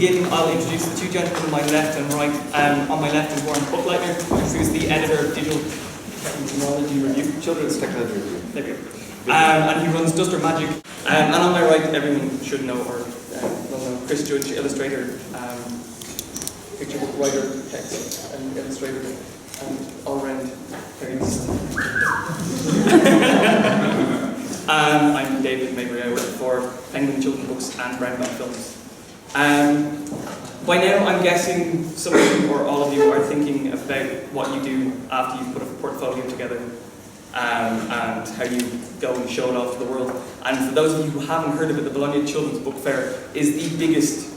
begin, I'll introduce the two gentlemen on my left and right. On my left is Buckleitner, who's the editor of Digital Technology Review. Children's Technology Review. There we go. And he runs Duster Magic. And on my right, everyone should know, or will know, Chris Judge, Illustrator, picture book writer, text, and illustrator, and all-round very decent. I'm David Maybury. I work for Penguin Children's Books and Brown Bag Films. By now, I'm guessing some of you or all of you are thinking about what you do after you've put a portfolio together and how you go and show it off to the world. And for those of you who haven't heard of it, the Bologna Children's Book Fair is the biggest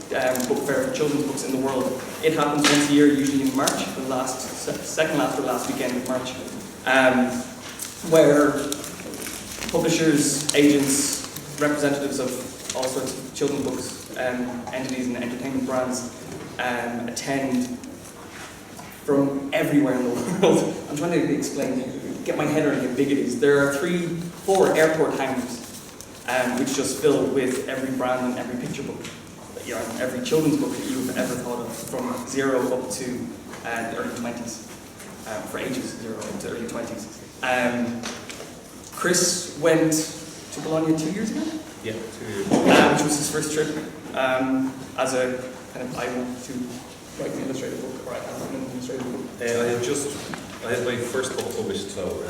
book fair for children's books in the world. It happens once a year, usually in March, the second last or last weekend of March, where publishers, agents, representatives of all sorts of children's books, entities and entertainment brands attend from everywhere in the world. I'm trying to explain, get my head around how big it is. There are 4 airport hangars which just fill with every brand and every picture book, every children's book that you've ever thought of, from 0 up to the early 20s, for ages, 0 up to early 20s. Chris went to Bologna 2 years ago? Yeah, 2 years. Which was his first trip as a kind of, I want to write an illustrated book, or I have written an illustrated book. I had my first book published, so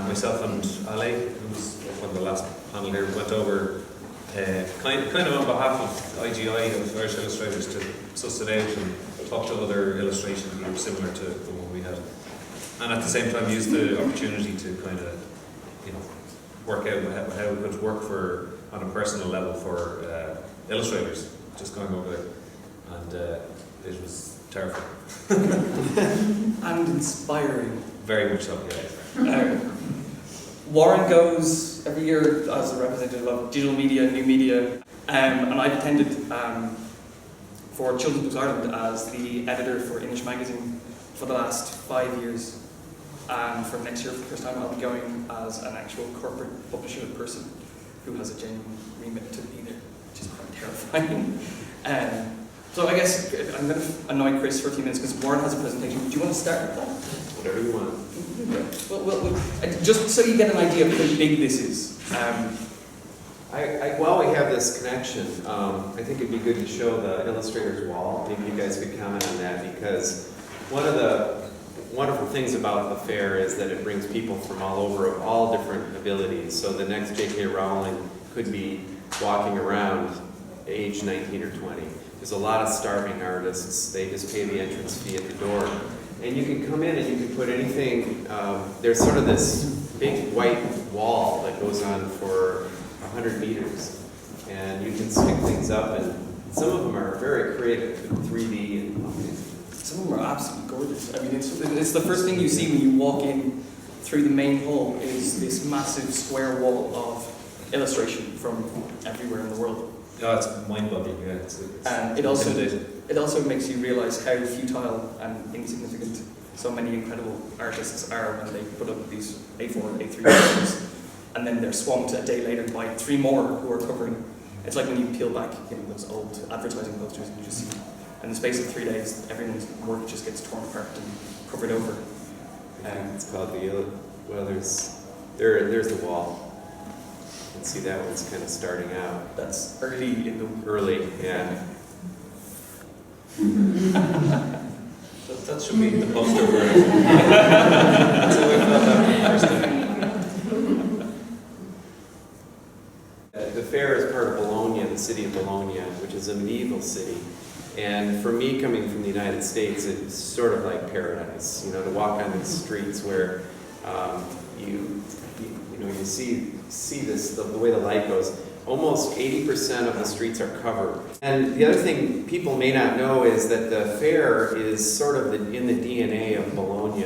myself and Ali, who was on the last panel here, went over kind of on behalf of IGI, of Irish Illustrators, to suss it out and talk to other illustrations that were similar to the one we had. And at the same time use the opportunity to kind of, work out how it would work on a personal level for illustrators, just going over there. And it was terrifying. And inspiring. Very much so, yeah. Warren goes every year as a representative of digital media, new media, and I've attended for Children's Books Ireland as the editor for English Magazine for the last 5 years. For next year, for the first time, I'll be going as an actual corporate publisher person who has a genuine remit to be there, which is quite terrifying. So I guess I'm going to annoy Chris for a few minutes because Warren has a presentation. Do you want to start with that? Whatever you want. Well, just so you get an idea of how big this is. While we have this connection, I think it'd be good to show the Illustrators wall. Maybe you guys could comment on that, because one of the wonderful things about the fair is that it brings people from all over of all different abilities. So the next J.K. Rowling could be walking around age 19 or 20. There's a lot of starving artists. They just pay the entrance fee at the door. And you can come in and you can put anything. There's sort of this big white wall that goes on for 100 meters. And you can stick things up, and some of them are very creative, 3D and all things. Some of them are absolutely gorgeous. I mean, it's the first thing you see when you walk in through the main hall is this massive square wall of illustration from everywhere in the world. Oh, it's mind-boggling, yeah. And it also makes you realise how futile and insignificant so many incredible artists are when they put up these A4 and A3 pictures, and then they're swamped a day later by 3 more who are covering. It's like when you peel back those old advertising posters and you just see, in the space of 3 days, everyone's work just gets torn apart and covered over. It's called there's the wall. You can see that one's kind of starting out. That's early in the... Early, yeah. That should be the poster version. That's how I felt after the first time. The fair is part of Bologna, the city of Bologna, which is a medieval city. And for me, coming from the United States, it's sort of like paradise. To walk on these streets where you see this, the way the light goes. Almost 80% of the streets are covered. And the other thing people may not know is that the fair is sort of in the DNA of Bologna.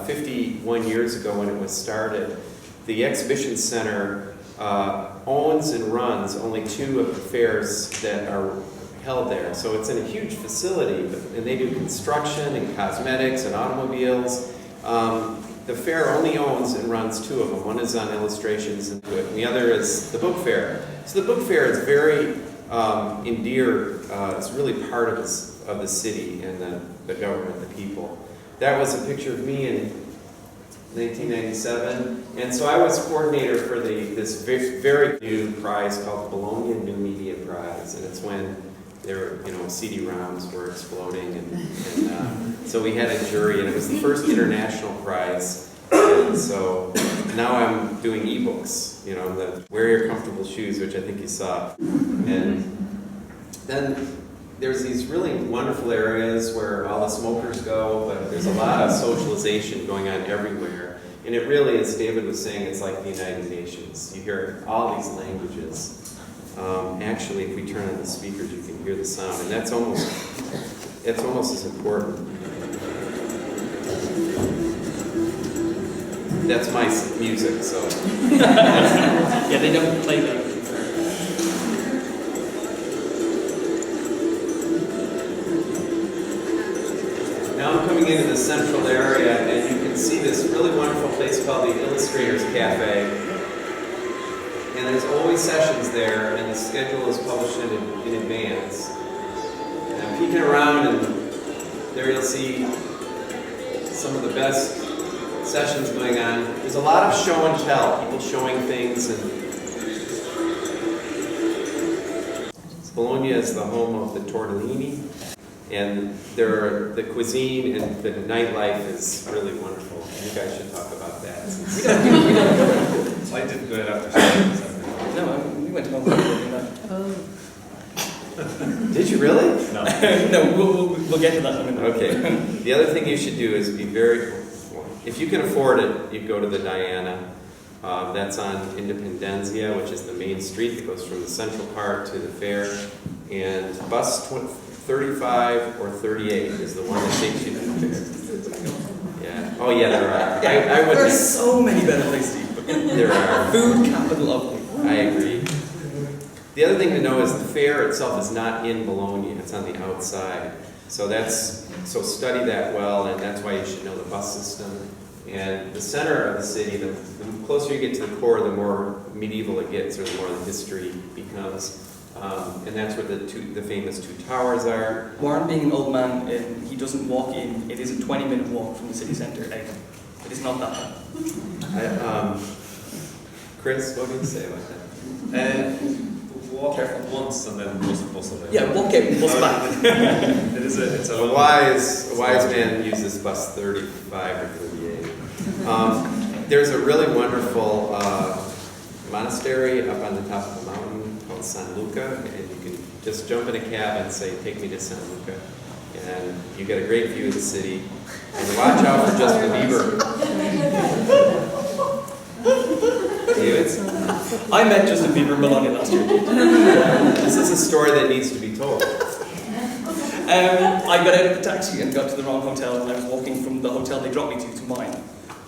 51 years ago when it was started, the exhibition center owns and runs only 2 of the fairs that are held there. So it's in a huge facility, and they do construction and cosmetics and automobiles. The fair only owns and runs 2 of them. One is on illustrations, and the other is the book fair. So the book fair is very endeared it's really part of the city and the government, the people. That was a picture of me in 1997, and so I was coordinator for this very new prize called the Bologna New Media Prize, and it's when CD-ROMs were exploding, and so we had a jury, and it was the first international prize. And so now I'm doing ebooks, the Wear Your Comfortable Shoes, which I think you saw. And then there's these really wonderful areas where all the smokers go, but there's a lot of socialization going on everywhere. And it really, as David was saying, it's like the United Nations. You hear all these languages. Actually, if we turn on the speakers, you can hear the sound, and it's almost as important. That's my music, so. Yeah, they don't play that. Now I'm coming into the central area, and you can see this really wonderful place called the Illustrators Cafe. And there's always sessions there, and the schedule is published in advance. And I'm peeking around, and there you'll see some of the best sessions going on. There's a lot of show and tell, people showing things, and Bologna is the home of the tortellini, and the cuisine and the nightlife is really wonderful. You guys should talk about that. I didn't go out after school. No, we went to Malahide. Did you really? No. No, we'll get to that in a minute. Okay. The other thing you should do is be if you can afford it, you go to the Diana. That's on Independencia, which is the main street that goes from the central part to the fair. And bus 35 or 38 is the one that takes you to the fair. Yeah. Oh yeah, there are. I would. There are so many better places to eat. There are. Food capital of. I agree. The other thing to know is the fair itself is not in Bologna, it's on the outside. So study that well, and that's why you should know the bus system. And the center of the city, the closer you get to the core, the more medieval it gets, or the more the history becomes. And that's where the famous two towers are. Warren, being an old man, he doesn't walk in. It is a 20-minute walk from the city centre. It is not that bad. Chris, what do you say about that? Walk once and then bus away. Yeah, walk in, bus back. It's a A wise man uses bus 35 or 38. There's a really wonderful monastery up on the top of the mountain called San Luca, and you can just jump in a cab and say, "Take me to San Luca," and you get a great view of the city. And watch out for Justin Bieber. David? I met Justin Bieber in Bologna last year. This is a story that needs to be told. I got out of the taxi and got to the wrong hotel, and I was walking from the hotel they dropped me to mine.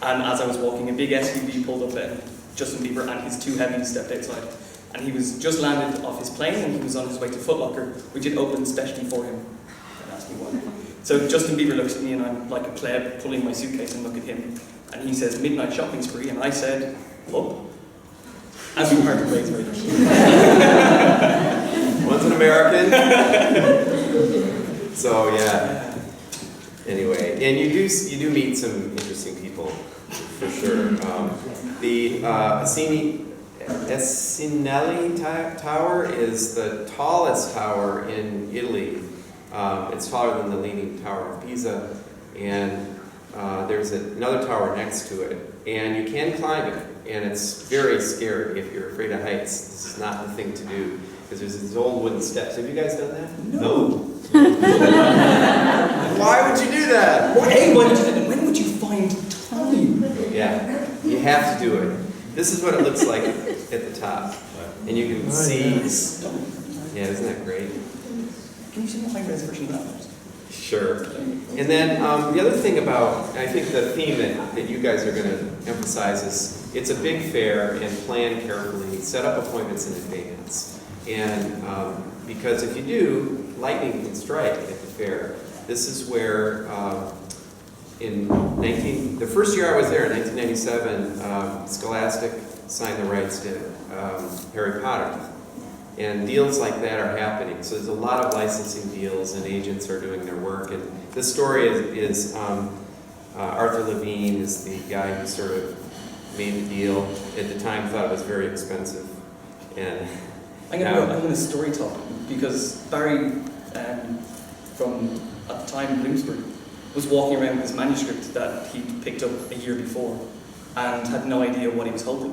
And as I was walking, a big SUV pulled up, and Justin Bieber and his two heavies stepped outside. And he was just landed off his plane, and he was on his way to Foot Locker, which had opened specially for him. Don't ask me why. So Justin Bieber looks at me, and I'm like a pleb pulling my suitcase and look at him. And he says, "Midnight shopping spree," and I said, "Pub." And we parted ways later. One's an American. So yeah. Anyway, and you do meet some interesting people, for sure. The Asinelli Tower is the tallest tower in Italy. It's taller than the Leaning Tower of Pisa, and there's another tower next to it, and you can climb it, and it's very scary if you're afraid of heights. This is not the thing to do, because there's these old wooden steps. Have you guys done that? No. Why would you do that? Hey, when would you find time? Yeah, you have to do it. This is what it looks like at the top, and you can see. Yeah, isn't that great? Can you see the high-res version of that? Sure. And then the other thing about, I think the theme that you guys are going to emphasize is it's a big fair, and plan carefully, set up appointments in advance. And because if you do, lightning can strike at the fair. This is where the first year I was there, in 1997, Scholastic signed the rights to Harry Potter. And deals like that are happening. So there's a lot of licensing deals, and agents are doing their work. And this story is Arthur Levine is the guy who sort of made the deal. At the time, thought it was very expensive. And I'm going to story talk, because Barry, from at the time Bloomsbury, was walking around with his manuscript that he'd picked up a year before and had no idea what he was holding.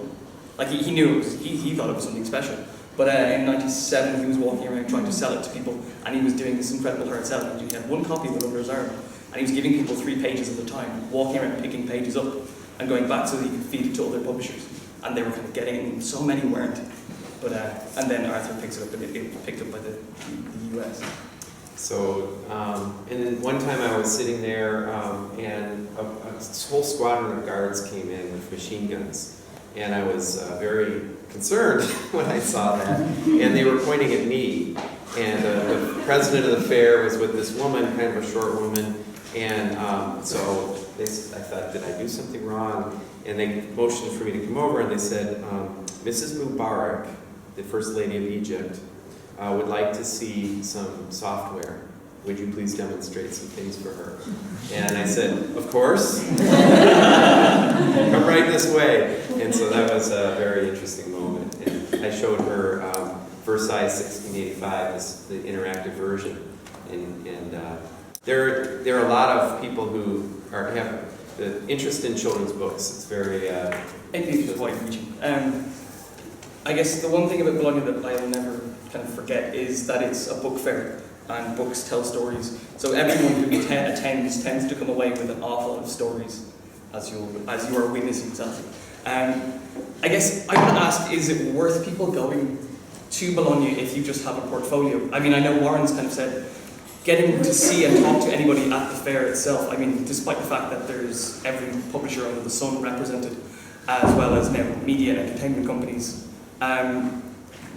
Like he knew he thought it was something special. But in '97 he was walking around trying to sell it to people, and he was doing this incredible hard selling. He had one copy of it under his arm, and he was giving people 3 pages at a time, walking around picking pages up and going back so that he could feed it to other publishers. And they were kind of getting it, and so many weren't. But and then Arthur picks it up, and it was picked up by the US. So, and then one time I was sitting there, and a whole squadron of guards came in with machine guns. And I was very concerned when I saw that. And they were pointing at me. And the president of the fair was with this woman, kind of a short woman. And so I thought, did I do something wrong? And they motioned for me to come over, and they said, Mrs. Mubarak, the First Lady of Egypt, would like to see some software. Would you please demonstrate some things for her? And I said, of course. Come right this way. And so that was a very interesting moment. And I showed her Versailles 1685 as the interactive version. And there are a lot of people who have the interest in children's books. It's very... It's wide-reaching. I guess the one thing about Bologna that I'll never kind of forget is that it's a book fair, and books tell stories. So everyone who attends tends to come away with an awful lot of stories, as you are witnessing exactly. I guess I would ask, is it worth people going to Bologna if you just have a portfolio? I mean, I know Warren's kind of said, getting to see and talk to anybody at the fair itself, I mean, despite the fact that there's every publisher under the sun represented, as well as now media and entertainment companies,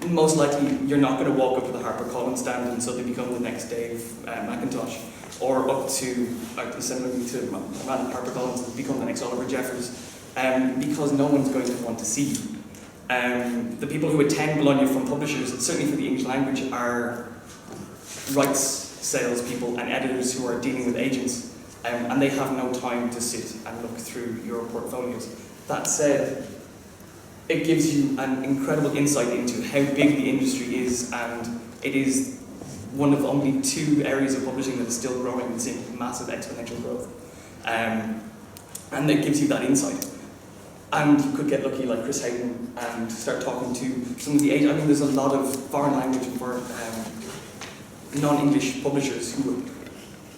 most likely you're not going to walk up to the HarperCollins stand and suddenly become the next Dave McIntosh, or up to, similarly to HarperCollins, and become the next Oliver Jeffers, because no one's going to want to see you. The people who attend Bologna from publishers, certainly for the English language, are rights salespeople and editors who are dealing with agents, and they have no time to sit and look through your portfolios. That said, it gives you an incredible insight into how big the industry is, and it is one of only 2 areas of publishing that is still growing and seeing massive exponential growth. And it gives you that insight. And you could get lucky like Chris Hayden and start talking to some of the agents. I mean, there's a lot of foreign language and foreign non-English publishers who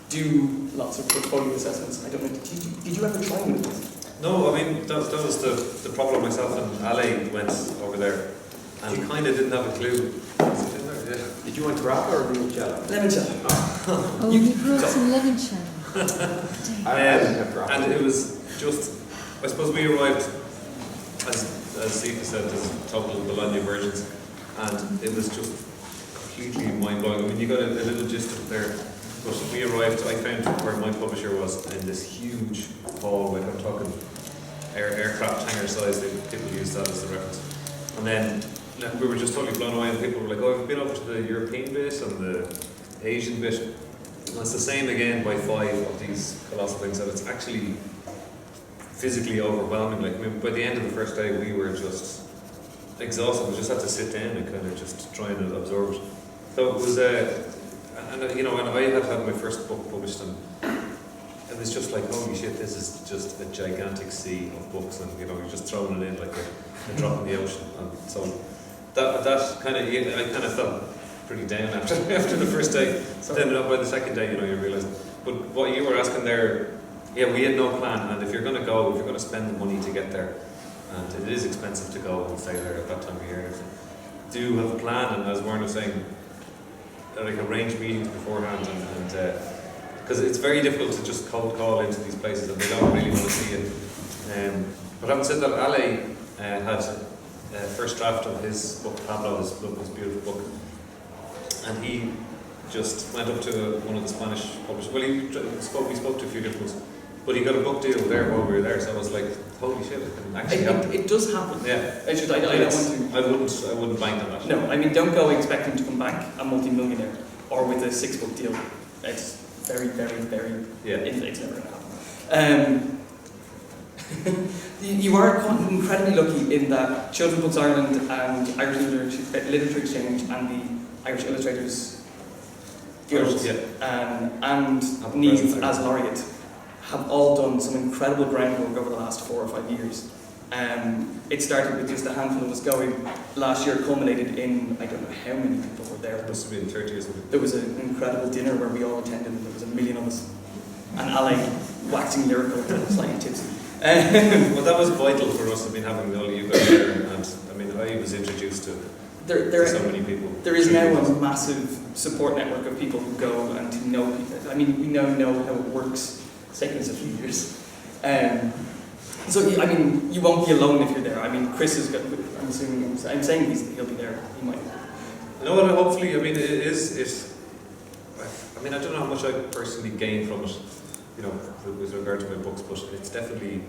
do lots of portfolio assessments. I don't know, did you ever try one of those? No, I mean, that was the problem. Myself and Ali went over there and kind of didn't have a clue. Was it in there? Yeah. Did you want Grappa or limoncello? Limoncello. Oh, you brought some limoncello. I didn't have Grappa. And it was just, I suppose we arrived, as Sika said, as total Bologna virgins, and it was just completely mind-blowing. I mean, you got a little gist of it there. But we arrived, I found where my publisher was in this huge hall, like I'm talking aircraft hangar size, people use that as a reference. And then we were just totally blown away, and people were like, oh, I've been over to the European bit and the Asian bit. And it's the same again by 5 of these colossal things, and it's actually physically overwhelming. Like, I mean, by the end of the first day, we were just exhausted. We just had to sit down and kind of just try and absorb it. So it was and you know, and I had my first book published, and it was just like, holy shit, this is just a gigantic sea of books, and you know, you're just throwing it in like a drop in the ocean. And so that kind of, I kind of felt pretty down after the first day. Then by the second day, you know, you realise. But what you were asking there, yeah, we had no plan, and if you're going to spend the money to get there, and it is expensive to go and stay there at that time of year, do have a plan, and as Warren was saying, like arrange meetings beforehand, and because it's very difficult to just cold call into these places and they don't really want to see it. But having said that, Ale had a first draft of his book, Pablo, his beautiful book, and he just went up to one of the Spanish publishers. Well, we spoke to a few different ones, But he got a book deal there while we were there, so I was like, holy shit, it can actually happen. It does happen. Yeah. It's just, I don't want to. I wouldn't bank on that. No, I mean, don't go expecting to come back a multi-millionaire or with a 6-book deal. It's very, very, very. Yeah. It's never going to happen. You are incredibly lucky in that Children's Books Ireland and Irish Literature Exchange and the Irish Illustrators Guild and Neve as laureate have all done some incredible groundwork over the last 4 or 5 years. It started with just a handful of us going. Last year culminated in, I don't know how many people were there. It must have been 30 years ago. There was an incredible dinner where we all attended and there was 1 million of us. And Ale waxing lyrical and slightly tipsy. Well, that was vital for us. I mean, having all of you guys there, and I mean, I was introduced to so many people. There is now a massive support network of people who go and who know people. I mean, we now know how it works. It's taken us a few years. So, I mean, you won't be alone if you're there. I mean, Chris is good. I'm saying he'll be there. He might. No, and hopefully, I mean, I mean, I don't know how much I personally gain from it, you know, with regard to my books, but it's definitely,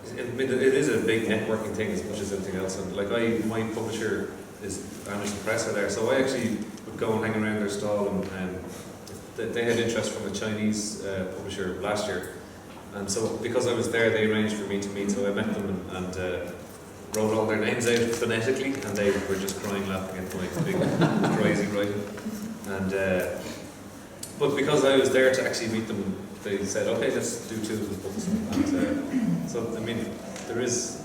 I mean, it is a big networking thing as much as anything else. And like my publisher is Anderson Press are there, so I actually would go and hang around their stall, and they had interest from a Chinese publisher last year. And so, because I was there, they arranged for me to meet, so I met them and wrote all their names out phonetically, and they were just crying, laughing at my big, crazy writing. And but because I was there to actually meet them, they said, okay, let's do 2 of the books. And so, I mean, there is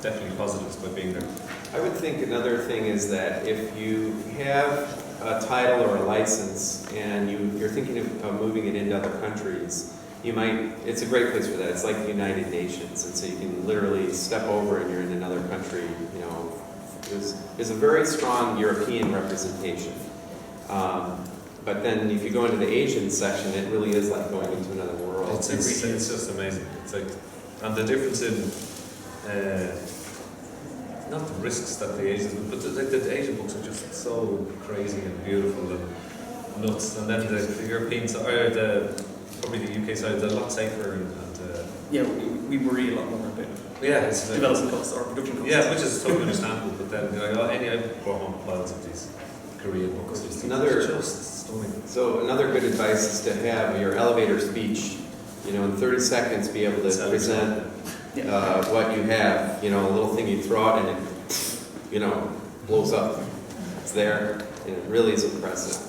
definitely positives by being there. I would think another thing is that if you have a title or a license and you're thinking of moving it into other countries, it's a great place for that. It's like the United Nations, and so you can literally step over and you're in another country. You know, there's a very strong European representation. But then if you go into the Asian section, it really is like going into another world. It's just amazing. It's like, and the difference in, not the risks that the Asians, but the Asian books are just so crazy and beautiful and nuts. And then the European side, or probably the UK side, they're a lot safer and yeah, we worry a lot more about it's development costs or production costs. Yeah, which is totally understandable. But then, you know, I brought home piles of these Korean books. It's just stunning. So another good advice is to have your elevator speech. You know, in 30 seconds, be able to present what you have. You know, a little thing you throw out and it, you know, blows up. It's there, and it really is impressive.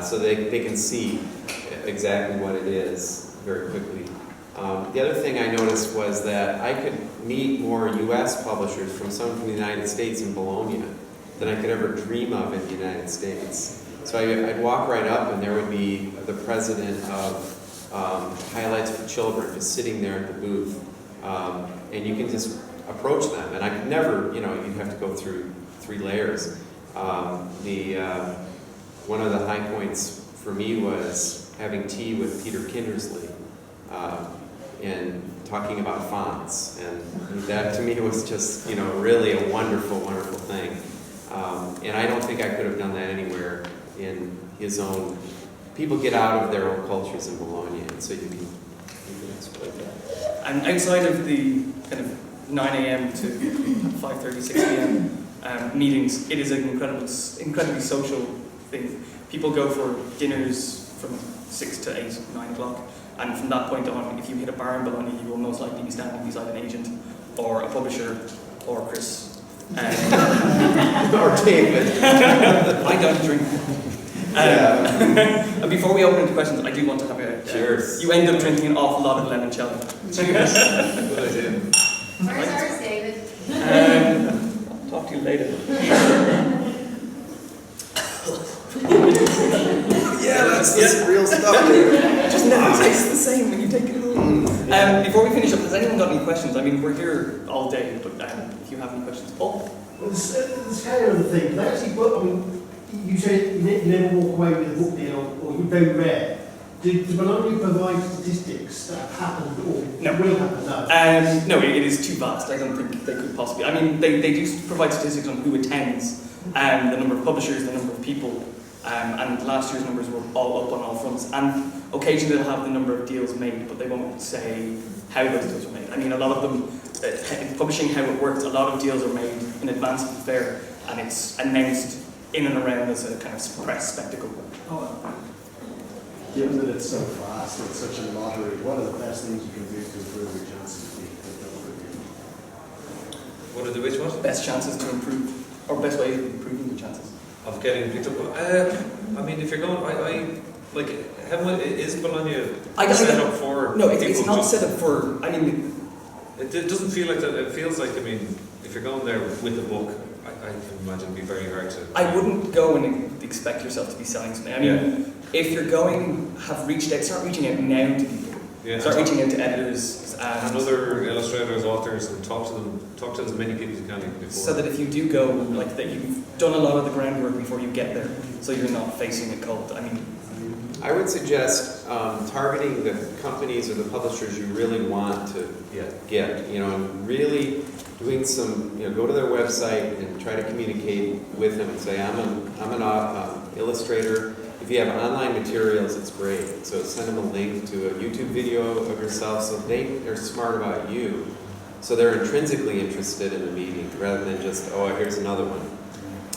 So they can see exactly what it is very quickly. The other thing I noticed was that I could meet more U.S. publishers from someone from the United States in Bologna than I could ever dream of in the United States. So I'd walk right up and there would be the president of Highlights for Children just sitting there at the booth. And you can just approach them. And I could never, you know, you'd have to go through 3 layers. One of the high points for me was having tea with Peter Kindersley and talking about fonts. And that to me was just, you know, really a wonderful, wonderful thing. And I don't think I could have done that anywhere in his own. People get out of their own cultures in Bologna, and so you can exploit that. And outside of the kind of 9 a.m. to 5:30, 6 p.m. Meetings, it is an incredibly social thing. People go for dinners from 6 to 8, 9 o'clock, and from that point on, if you hit a bar in Bologna, you will most likely be standing beside an agent, or a publisher, or Chris. Or David. I don't drink. And before we open into questions, I do want to have a cheers. You end up drinking an awful lot of limoncello. Cheers. Good idea. Where's ours, David? I'll talk to you later. That's real stuff. It just never tastes the same when you take it home. Before we finish up, has anyone got any questions? I mean, we're here all day, but if you have any questions. Oh? Well, the scale of the thing, but actually, I mean, you say you never walk away with a book deal, or you're very rare. Do Bologna provide statistics that have happened or will happen now? No, it is too vast. I don't think they could possibly. I mean, they do provide statistics on who attends, the number of publishers, the number of people, and last year's numbers were all up on all fronts. And occasionally they'll have the number of deals made, but they won't say how those deals are made. I mean, a lot of them, in publishing, how it works, a lot of deals are made in advance of the fair, and it's announced in and around as a kind of press spectacle. Given that it's so fast, it's such a lottery, what are the best things you can do to improve your chances of being picked up for you? What are the which ones? Best chances to improve, or best way of improving your chances. Of getting picked up. I mean, if you're going, I like, is Bologna set up for No, people it's not just- set up for, I mean, It doesn't feel like that. It feels like, I mean, if you're going there with a book, I can imagine it'd be very hard to. I wouldn't go and expect yourself to be selling something. I mean, if you're going, start reaching out now to people. Yeah. Start reaching out to editors and other illustrators, authors, and talk to as many people as you can before. so that if you do go, like that, you've done a lot of the groundwork before you get there, so you're not facing it cold. I mean, I would suggest targeting the companies or the publishers you really want to get, you know, and really doing some, you know, go to their website and try to communicate with them and say, I'm an illustrator. If you have online materials, it's great. So send them a link to a YouTube video of yourself so they're smart about you. So they're intrinsically interested in the meeting rather than just, oh, here's another one.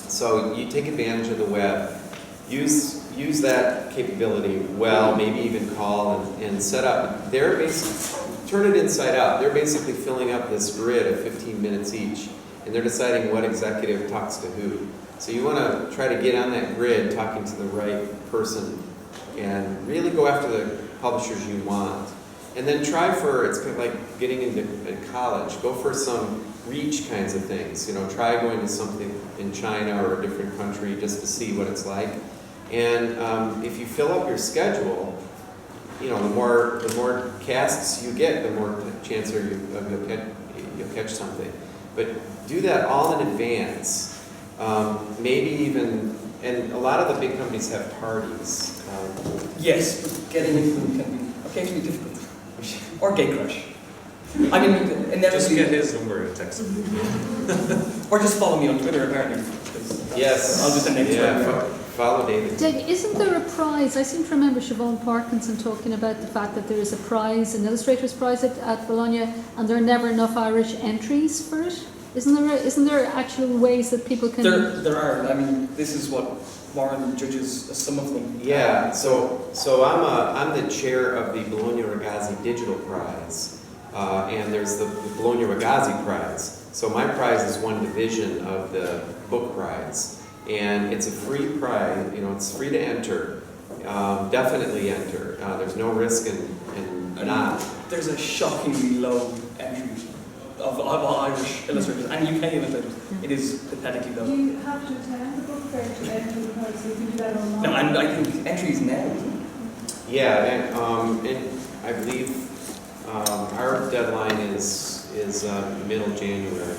So you take advantage of the web. Use that capability well, maybe even call and set up. They're basically, turn it inside out. They're basically filling up this grid of 15 minutes each, and they're deciding what executive talks to who. So you want to try to get on that grid talking to the right person and really go after the publishers you want. And then try for, it's kind of like getting into college, go for some reach kinds of things. You know, try going to something in China or a different country just to see what it's like. And if you fill up your schedule, you know, the more casts you get, the more chance you'll catch something. But do that all in advance. Maybe even, and a lot of the big companies have parties. yes, but getting into them can be occasionally difficult. Or gate crush. I mean, inevitably, Just get his number and text him. or just follow me on Twitter apparently. 'Cause Yes. I'll just announce it. Follow David. Dave, isn't there a prize? I seem to remember Siobhan Parkinson talking about the fact that there is a prize, an Illustrators prize at Bologna, and there are never enough Irish entries for it. Isn't there actual ways that people can? There are. I mean, this is what Warren judges some of them. Yeah, so I'm the chair of the Bologna Ragazzi Digital Prize, and there's the Bologna Ragazzi Prize. So my prize is one division of the book prize, and it's a free prize. You know, it's free to enter. Definitely enter. There's no risk in not. There's a shockingly low entry of Irish illustrators and UK illustrators. It is pathetically low. Do you have to attend the book fair to enter the prize? So you can do that online? No, and I think entries now, isn't it? Yeah, and I believe our deadline is middle January.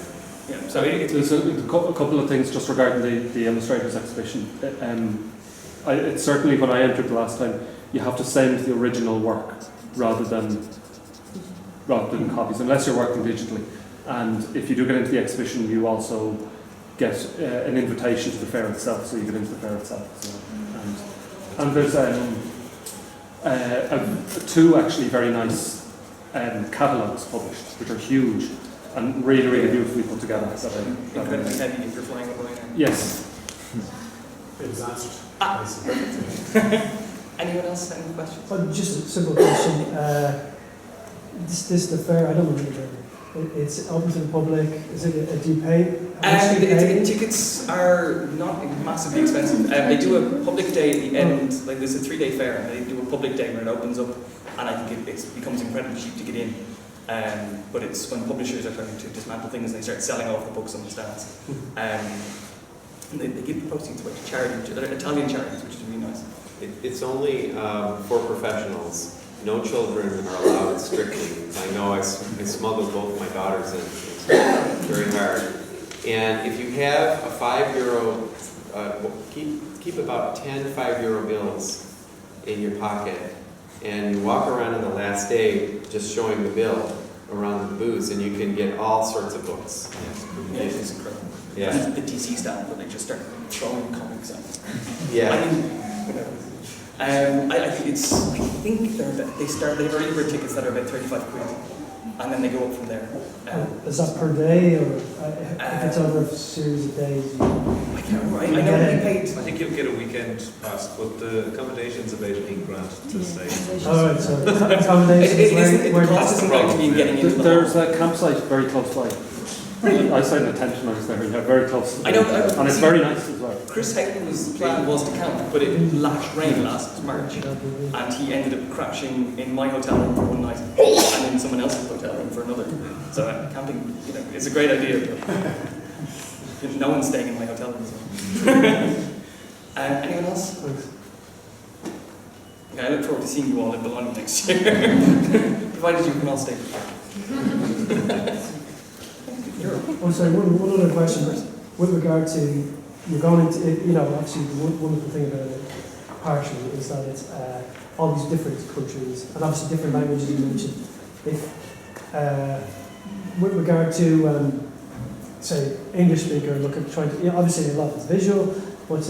Yeah, so There's a couple of things just regarding the Illustrators exhibition. It's certainly when I entered the last time, you have to send the original work rather than copies, unless you're working digitally. And if you do get into the exhibition, you also get an invitation to the fair itself, so you get into the fair itself. So, and there's two actually very nice catalogues published, which are huge and really, really beautifully put together. incredibly heavy if you're flying away now. Yes. It was answered. Anyone else have any questions? Just a simple question. This is the fair. I don't remember. It's open to the public. Is it? Do you pay? How much do you pay? Tickets are not massively expensive. They do a public day at the end. Like there's a 3-day fair, and they do a public day where it opens up, and I think it becomes incredibly cheap to get in. But it's when publishers are trying to dismantle things and they start selling off the books on the stands. And they give the proceeds away to charity, Italian charities, which is really nice. It's only for professionals. No children are allowed strictly. I know I smuggled both my daughters in. It's very hard. And if you have a €5, keep about 10 €5 bills in your pocket, and you walk around on the last day just showing the bill around the booths, and you can get all sorts of books. Yeah, it's incredible. Yeah. And the DC stand where they just start throwing comics at. Yeah. I mean, I think they've early bird tickets that are about 35 quid, and then they go up from there. Is that per day, or if it's over a series of days? I can't remember. I know we paid. I think you'll get a weekend pass, but the accommodation's about £8,000 to stay. Alright, so accommodations, The cost isn't going to be getting into the There's a campsite very close by. I signed a tent when I was there, yeah, very close. I know, and it's very nice as well. Chris Houghton's plan was to camp, but it lashed rain last March, and he ended up crashing in my hotel room for one night and in someone else's hotel room for another. So camping, is a great idea, but no one's staying in my hotel room. So. Anyone else? Okay, I look forward to seeing you all in Bologna next year, provided you can all stay. Oh, sorry, one other question with regard to, you're going into, actually one wonderful thing about it, partially, is that it's all these different countries, and obviously different languages you mentioned. With regard to, say, English speaker, trying to, obviously a lot is visual, but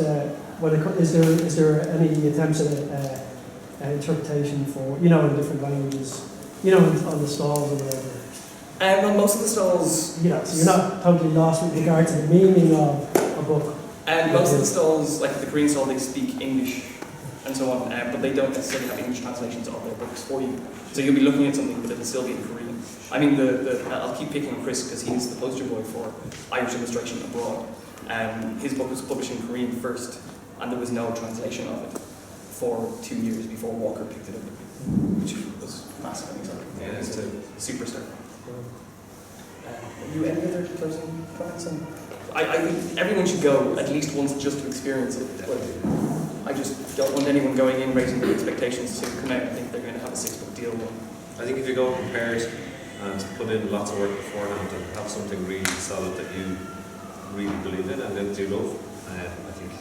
is there any attempts at interpretation for, in different languages, on the stalls or whatever? Well, most of the stalls... So you're not totally lost with regard to the meaning of a book. Most of the stalls, like the Korean stall, they speak English and so on, but they don't necessarily have English translations of their books for you. So you'll be looking at something, but it'll still be in Korean. I mean, I'll keep picking on Chris because he's the poster boy for Irish illustration abroad. His book was published in Korean first, and there was no translation of it for 2 years before Walker picked it up, which was massive and exciting. Yeah, it's a superstar. You any other closing comments on? I think everyone should go at least once just to experience it. I just don't want anyone going in raising their expectations to come out and think they're going to have a 6-book deal. I think if you go prepared and put in lots of work beforehand and have something really solid that you really believe in and that you love, I think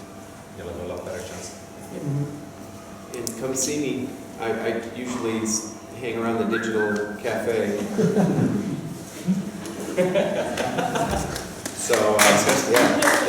you'll have a lot better chance. And come see me. I usually hang around the digital cafe. So, yeah.